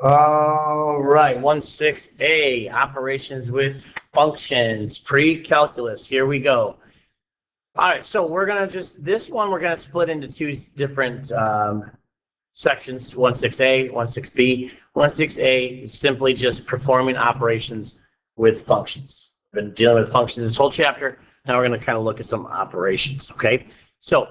All right, 1.6a, operations with functions, pre-calculus. Here we go. All right, so we're going to we're going to split into two different sections, 1.6a, 1.6b. 1.6a is simply just performing operations with functions. We've been dealing with functions this whole chapter. Now we're going to kind of look at some operations, okay? So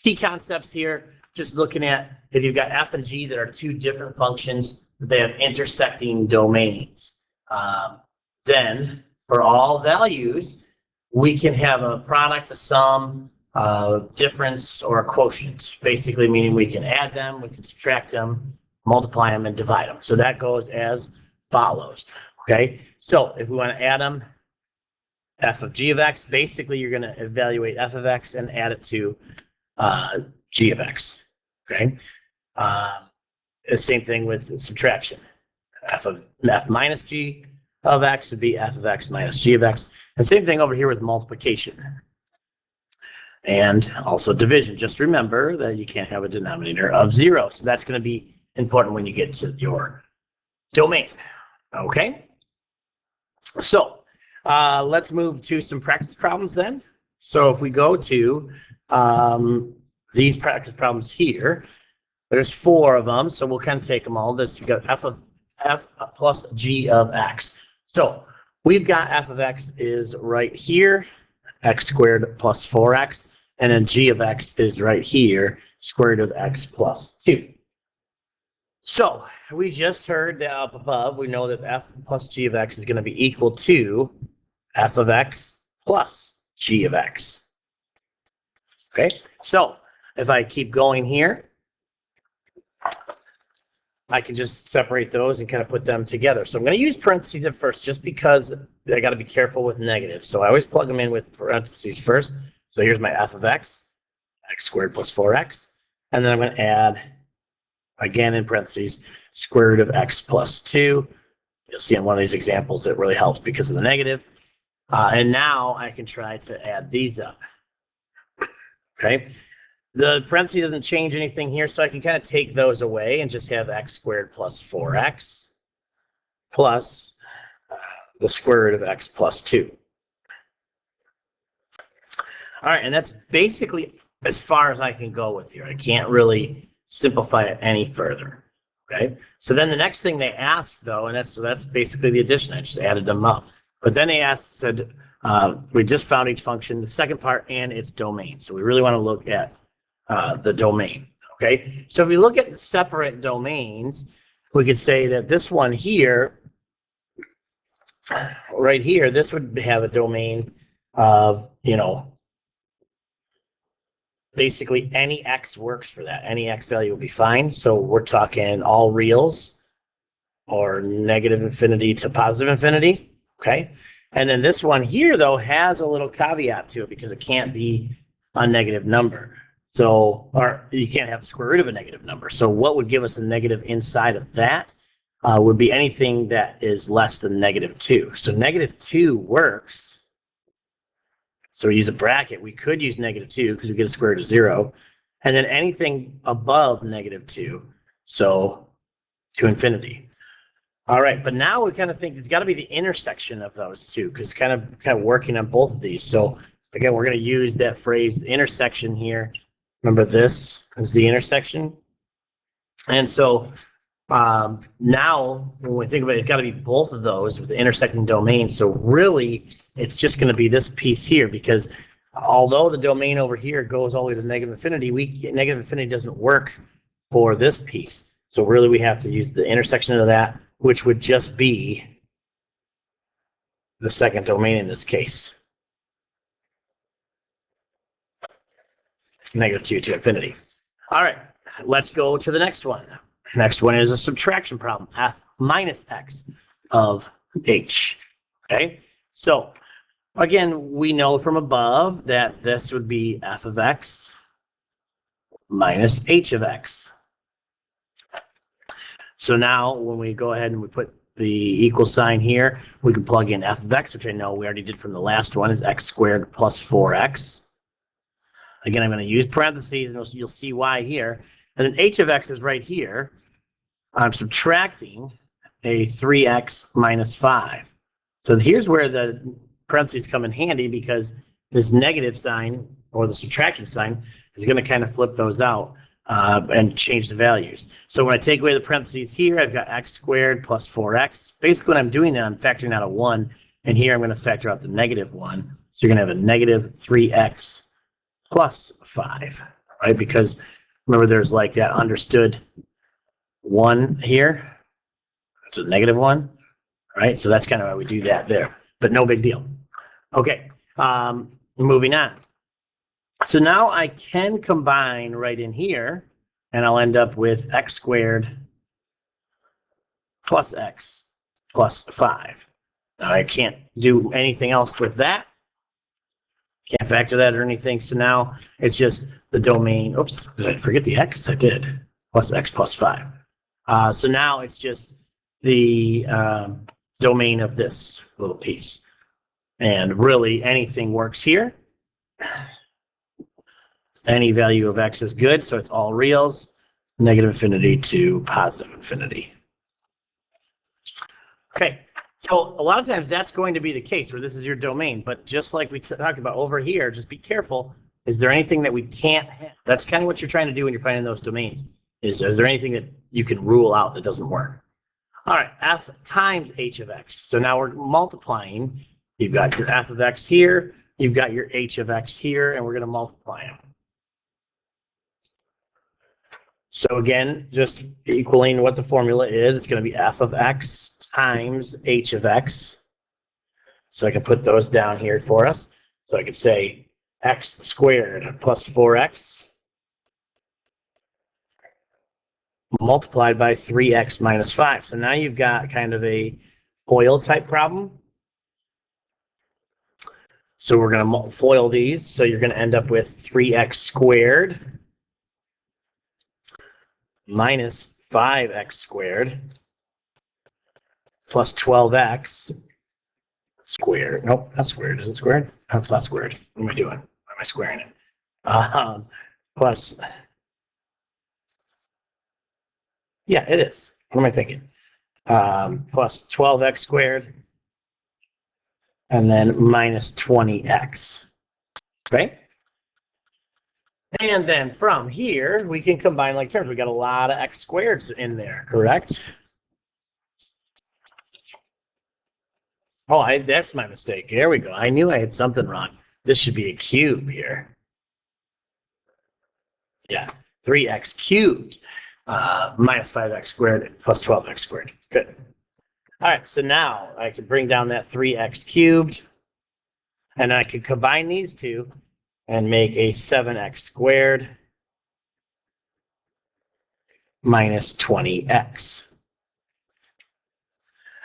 key concepts here, just looking at if you've got f and g that are two different functions, they have intersecting domains. Then for all values, we can have a product, a sum, difference, or a quotient, basically meaning we can add them, we can subtract them, multiply them, and divide them. So that goes as follows, okay? So if we want to add them, f of g of x, basically you're going to evaluate f of x and add it to g of x, okay? The same thing with subtraction. F minus g of x would be f of x minus g of x. And same thing over here with multiplication. And also division. Just remember that you can't have a denominator of 0. So that's going to be important when you get to your domain. Okay? So let's move to some practice problems then. So if we go to these practice problems here, there's 4 of them. So we'll kind of take them all. We've got f plus g of x. So we've got f of x is right here, x squared plus 4x. And then g of x is right here, square root of x plus 2. So we just heard that up above, we know that f plus g of x is going to be equal to f of x plus g of x. Okay, so if I keep going here, I can just separate those and kind of put them together. So I'm going to use parentheses at first just because I got to be careful with negatives. So I always plug them in with parentheses first. So here's my f of x, x squared plus 4x. And then I'm going to add, again in parentheses, square root of x plus 2. You'll see in one of these examples it really helps because of the negative. And now I can try to add these up. Okay. The parentheses doesn't change anything here, so I can kind of take those away and just have x squared plus 4x plus the square root of x plus 2. All right, and that's basically as far as I can go with here. I can't really simplify it any further. Okay, so then the next thing they asked, though, and that's basically the addition. I just added them up. But then they said, we just found each function, the second part, and its domain. So we really want to look at the domain. Okay, so if we look at the separate domains, we could say that this one here, right here, this would have a domain of, basically any x works for that. Any x value will be fine. So we're talking all reals or negative infinity to positive infinity. Okay. And then this one here, though, has a little caveat to it because it can't be a negative number. So, or you can't have the square root of a negative number. So what would give us a negative inside of that would be anything that is less than -2. So -2 works. So we use a bracket. We could use -2 because we get a square root of 0. And then anything above -2, so to infinity. All right, but now we kind of think it's got to be the intersection of those two because kind of working on both of these. So again, we're going to use that phrase, the intersection here. Remember this is the intersection. And so now when we think about it, it's got to be both of those with the intersecting domain. So really, it's just going to be this piece here because although the domain over here goes all the way to negative infinity, negative infinity doesn't work for this piece. So really, we have to use the intersection of that, which would just be the second domain in this case. -2 to infinity. All right, let's go to the next one. Next one is a subtraction problem, f minus x of h. Okay, so again, we know from above that this would be f of x minus h of x. So now when we go ahead and we put the equal sign here, we can plug in f of x, which I know we already did from the last one, is x squared plus 4x. Again, I'm going to use parentheses, and you'll see why here. And then h of x is right here. I'm subtracting a 3x minus 5. So here's where the parentheses come in handy, because this negative sign or the subtraction sign is going to kind of flip those out and change the values. So when I take away the parentheses here, I've got x squared plus 4x. Basically, when I'm doing that, I'm factoring out a 1, and here I'm going to factor out the negative 1. So you're going to have a negative 3x plus 5, right? Because remember, there's like that understood 1 here. It's a negative 1, right? So that's kind of why we do that there, but no big deal. Okay, moving on. So now I can combine right in here, and I'll end up with x squared plus x plus 5. Now I can't do anything else with that. Can't factor that or anything. So now it's just the domain. Oops, did I forget the x? I did. Plus x plus 5. So now it's just the domain of this little piece. And really anything works here. Any value of x is good, so it's all reals, negative infinity to positive infinity. Okay, so a lot of times that's going to be the case where this is your domain, but just like we talked about over here, just be careful. Is there anything that we can't have? That's kind of what you're trying to do when you're finding those domains. Is there anything that you can rule out that doesn't work? All right, f times h of x. So now we're multiplying. You've got your f of x here, you've got your h of x here, and we're going to multiply them. So again, just equaling what the formula is, it's going to be f of x times h of x. So I can put those down here for us. So I could say x squared plus 4x multiplied by 3x minus 5. So now you've got kind of a FOIL type problem. So we're going to FOIL these. So you're going to end up with 3x squared minus 5x squared plus 12x squared. Nope, not squared. Is it squared? No, it's not squared. What am I doing? Why am I squaring it? Plus, yeah, it is. What am I thinking? Plus 12x squared and then minus 20x. Okay? And then from here, we can combine like terms. We got a lot of x squareds in there, correct? Oh, that's my mistake. There we go. I knew I had something wrong. This should be a cube here. Yeah, 3x cubed minus 5x squared plus 12x squared. Good. All right, so now I can bring down that 3x cubed, and I can combine these two and make a 7x squared minus 20x.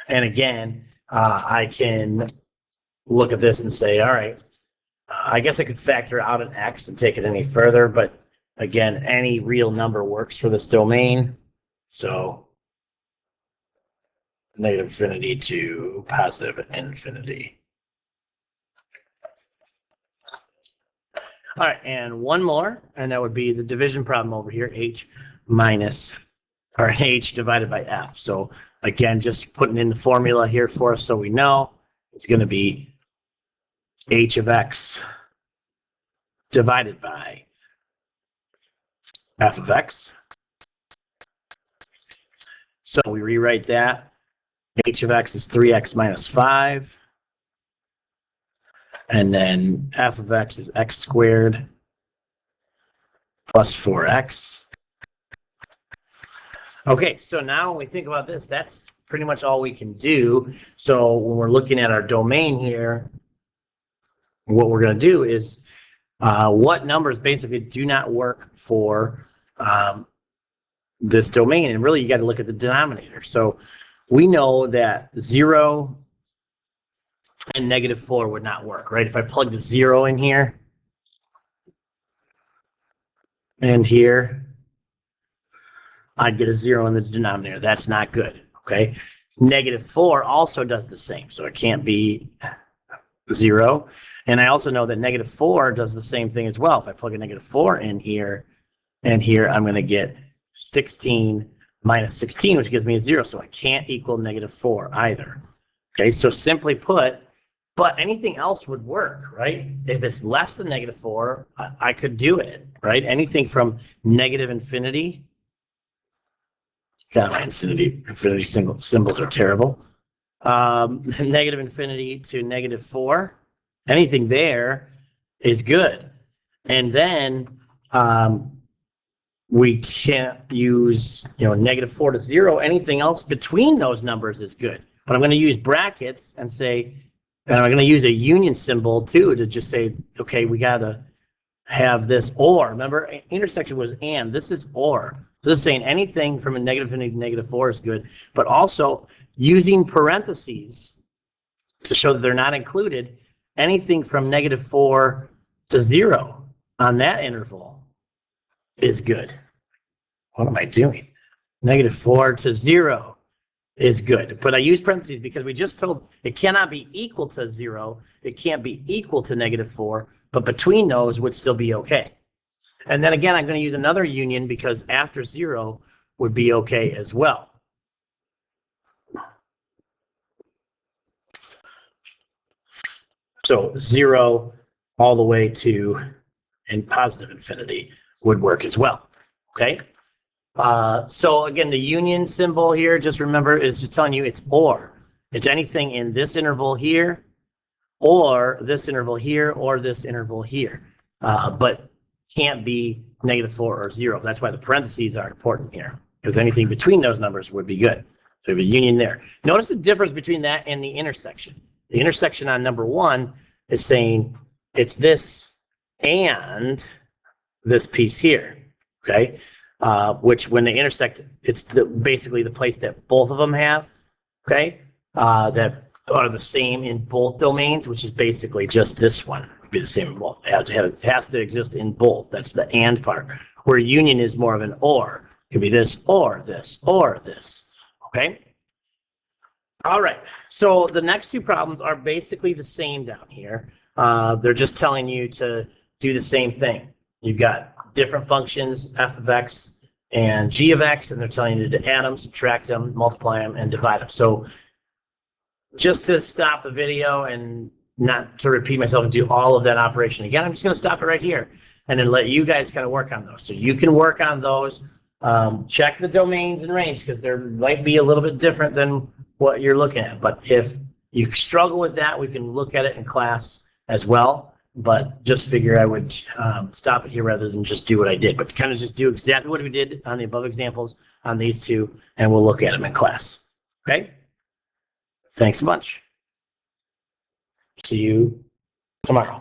And again, I can look at this and say, all right, I guess I could factor out an x and take it any further, but again, any real number works for this domain. So negative infinity to positive infinity. All right, and one more, and that would be the division problem over here, h divided by f. So again, just putting in the formula here for us so we know it's going to be h of x divided by f of x. So we rewrite that. H of x is 3x minus 5. And then f of x is x squared plus 4x. Okay, so now when we think about this, that's pretty much all we can do. So when we're looking at our domain here, what we're going to do is what numbers basically do not work for this domain. And really, you got to look at the denominator. So we know that 0 and negative 4 would not work, right? If I plugged a 0 in here and here, I'd get a 0 in the denominator. That's not good, okay? Negative 4 also does the same, so it can't be 0. And I also know that negative 4 does the same thing as well. If I plug a negative 4 in here and here, I'm going to get 16 minus 16, which gives me a 0, so it can't equal negative 4 either. Okay, so simply put, but anything else would work, right? If it's less than negative 4, I could do it, right? Anything from negative infinity. God, my infinity symbols are terrible. Negative infinity to negative 4. Anything there is good. And then we can't use, negative 4 to 0. Anything else between those numbers is good. But I'm going to use brackets and say, and I'm going to use a union symbol too to just say, okay, we got to have this or. Remember, intersection was and. This is or. So this is saying anything from a negative infinity to negative 4 is good, but also using parentheses to show that they're not included, anything from negative 4 to 0 on that interval is good. What am I doing? Negative 4 to 0 is good. But I use parentheses because we just told it cannot be equal to 0. It can't be equal to negative 4, but between those would still be okay. And then again, I'm going to use another union because after 0 would be okay as well. So 0 all the way to and positive infinity would work as well. Okay. So again, the union symbol here, just remember, is just telling you it's or. It's anything in this interval here, or this interval here, or this interval here. But can't be negative 4 or 0. That's why the parentheses are important here, because anything between those numbers would be good. So we have a union there. Notice the difference between that and the intersection. The intersection on number 1 is saying it's this and this piece here, okay? Which when they intersect, it's basically the place that both of them have, okay? That are the same in both domains, which is basically just this one. Be the same. Well, it has to exist in both. That's the and part. Where union is more of an or. It could be this or this or this. Okay. All right. So the next two problems are basically the same down here. They're just telling you to do the same thing. You've got different functions, f of x and g of x, and they're telling you to add them, subtract them, multiply them, and divide them. So just to stop the video and not to repeat myself and do all of that operation again, I'm just going to stop it right here and then let you guys kind of work on those. So you can work on those, check the domains and range because there might be a little bit different than what you're looking at. But if you struggle with that, we can look at it in class as well. But just figure I would stop it here rather than just do what I did. But kind of just do exactly what we did on the above examples on these two, and we'll look at them in class. Okay? Thanks a bunch. See you tomorrow.